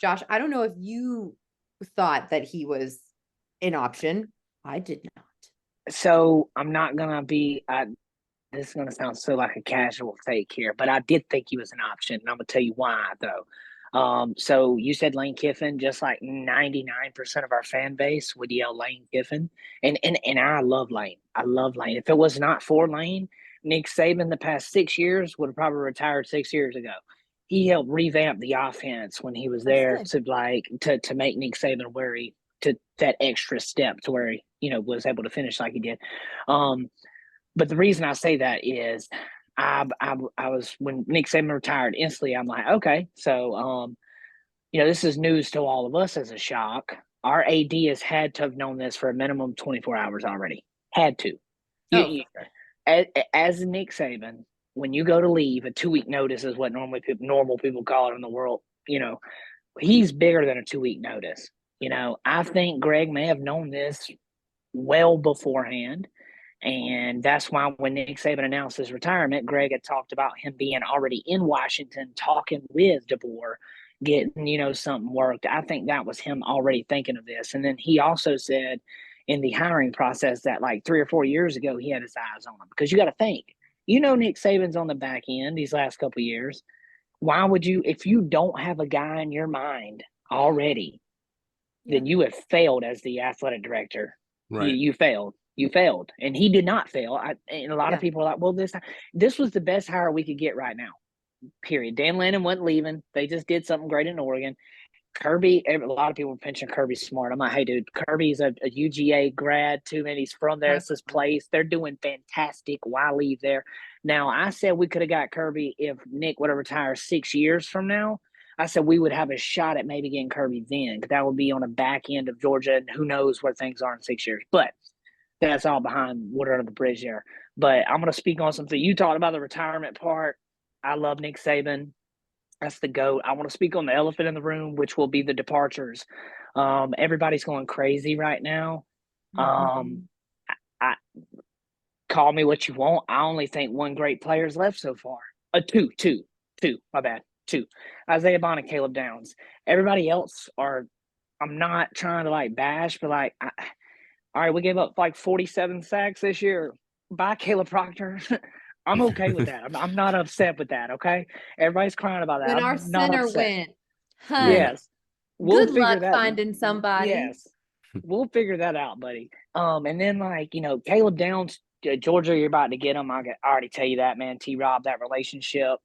Josh, I don't know if you thought that he was an option. I did not. So I'm not gonna be. This is gonna sound so like a casual take here, but I did think he was an option, and I'm gonna tell you why though. So you said Lane Kiffin, just like 99% of our fan base would yell Lane Kiffin, and I love Lane. I love Lane. If it was not for Lane, Nick Saban the past 6 years would have probably retired 6 years ago. He helped revamp the offense when he was That's there good. to make Nick Saban where he to that extra step to where he was able to finish like he did. Um, but the reason I say that is I was when Nick Saban retired instantly. I'm like, okay, so this is news to all of us as a shock. Our AD has had to have known this for a minimum 24 hours already. Had to. You, Oh, you for sure. as Nick Saban, when you go to leave, a 2 week notice is what normal people call it in the world. He's bigger than a 2 week notice. I think Greg may have known this well beforehand. And that's why when Nick Saban announced his retirement, Greg had talked about him being already in Washington talking with DeBoer, getting, something worked. I think that was him already thinking of this. And then he also said in the hiring process that like 3 or 4 years ago, he had his eyes on him. Because you got to think, Nick Saban's on the back end these last couple of years. Why would you, if you don't have a guy in your mind already, Yeah. then you have failed as the athletic director. You, Right. you failed. You failed, and he did not fail. And a lot of Yeah. people are like, "Well, this was the best hire we could get right now." Period. Dan Lannon wasn't leaving. They just did something great in Oregon. Kirby, a lot of people mention Kirby's smart. I'm like, hey, dude, Kirby's a UGA grad too, man. He's from there. It's his place. They're doing fantastic. Why leave there? Now, I said we could have got Kirby if Nick would have retired 6 years from now. I said we would have a shot at maybe getting Kirby then. That would be on the back end of Georgia, and who knows where things are in 6 years. But that's all behind water under the bridge there. But I'm going to speak on something. You talked about the retirement part. I love Nick Saban. That's the GOAT. I want to speak on the elephant in the room, which will be the departures. Everybody's going crazy right now. Mhm. I call me what you want. I only think one great player is left so far. Two. My bad. Two. Isaiah Bond and Caleb Downs. Everybody else are. I'm not trying to like bash, but like, all right, we gave up like 47 sacks this year. Bye, Caleb Proctor. I'm okay with that. I'm not upset with that. Okay, everybody's crying about that. When our I'm not center upset. went, Yeah. honey, Yes, we'll good figure luck that. finding somebody. Yes, we'll figure that out, buddy. And then like Caleb Downs, Georgia, you're about to get him. I already tell you that, man. T-Rob, that relationship.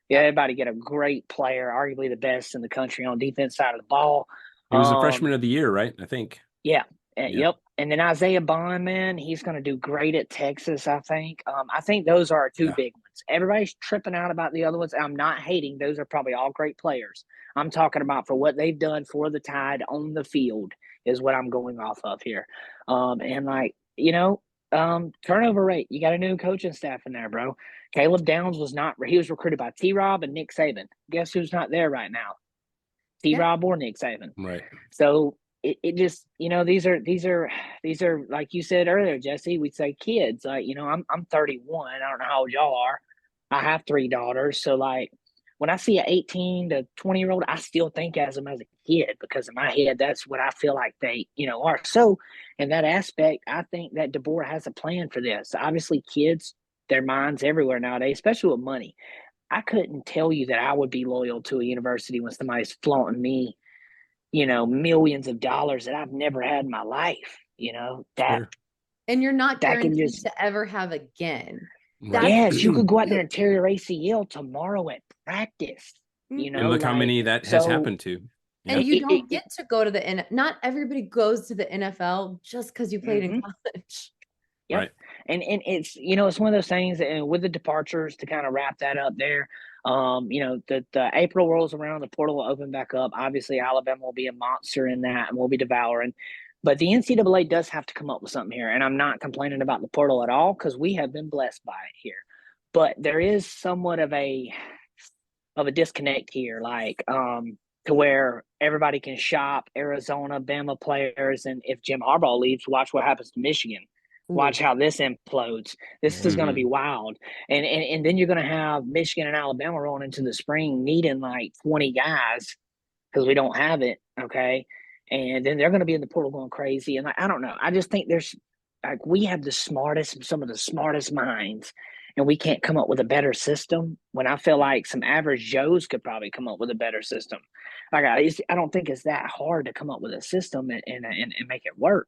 Yeah, Yep. everybody get a great player, arguably the best in the country on defense side of the ball. He was the freshman of the year, right? I think. Yeah. Yeah. Yep. And then Isaiah Bond, man, he's going to do great at Texas, I think. I think those are our two Yeah. big ones. Everybody's tripping out about the other ones. I'm not hating. Those are probably all great players. I'm talking about for what they've done for the Tide on the field is what I'm going off of here. And like, turnover rate. You got a new coaching staff in there, bro. Caleb Downs he was recruited by T-Rob and Nick Saban. Guess who's not there right now? Yeah. T-Rob or Nick Saban. Right. So it just these are like you said earlier, Jesse. We'd say kids. Like I'm 31. I don't know how old y'all are. I have three daughters, so like when I see an 18 to 20-year-old, I still think as them as a kid because in my head that's what I feel like they are. So in that aspect, I think that DeBoer has a plan for this. Obviously, kids, their minds everywhere nowadays, especially with money. I couldn't tell you that I would be loyal to a university when somebody's flaunting me millions of dollars that I've never had in my life, that Sure. And you're not that can guaranteed just to ever have again. Right. That's yes, you could go out there huge. and tear your ACL tomorrow at practice, And look how like many that has so happened to. And Yeah. you it don't get to go to the not everybody goes to the NFL just because you played in mm-hmm. college. Yep. Right. And it's one of those things, and with the departures to kind of wrap that up there, the April rolls around, the portal will open back up. Obviously, Alabama will be a monster in that, and we'll be devouring. But the NCAA does have to come up with something here, and I'm not complaining about the portal at all because we have been blessed by it here. But there is somewhat of a disconnect here, like to where everybody can shop Arizona, Bama players, and if Jim Harbaugh leaves, watch what happens to Michigan. Ooh. Watch how this implodes. This is going to Mhm. be wild, and then you're going to have Michigan and Alabama rolling into the spring needing like 20 guys. because we don't have it. Okay. And then they're going to be in the portal going crazy. And I don't know. I just think there's like, we have some of the smartest minds, and we can't come up with a better system when I feel like some average Joes could probably come up with a better system. Like I don't think it's that hard to come up with a system and make it work.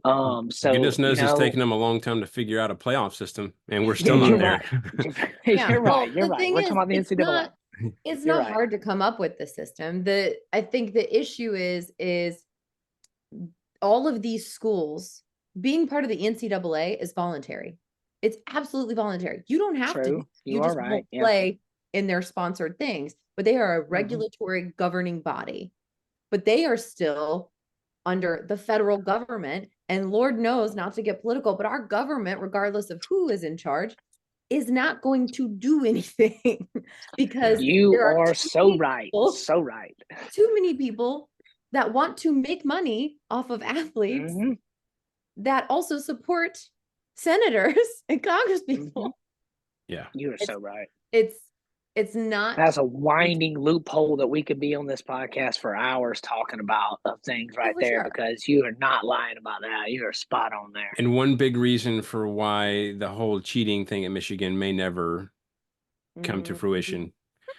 So, Goodness knows it's taken them a long time to figure out a playoff system, and we're still you're not there. right. Yeah. You're Well, right. You're the right. thing We're is, talking about the it's NCAA. not, it's You're not right. hard to come up with the system. I think the issue is all of these schools being part of the NCAA is voluntary. It's absolutely voluntary. You don't have to. True. You are just right. won't Yeah. play in their sponsored things, but they are a regulatory governing body. But they are still under the federal government. And Lord knows, not to get political, but our government, regardless of who is in charge, is not going to do anything because You there are too so many right. people- So right. Too many people that want to make money off of athletes that also support senators and congresspeople. Yeah. You are so right. It's not. That's a winding loophole that we could be on this podcast for hours talking about of things right for there, sure. because you are not lying about that. You are spot on there. And one big reason for why the whole cheating thing at Michigan may never come to fruition.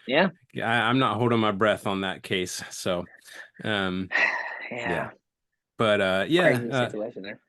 Yeah. I'm not holding my breath on that case. So, Yeah. But Crazy situation there.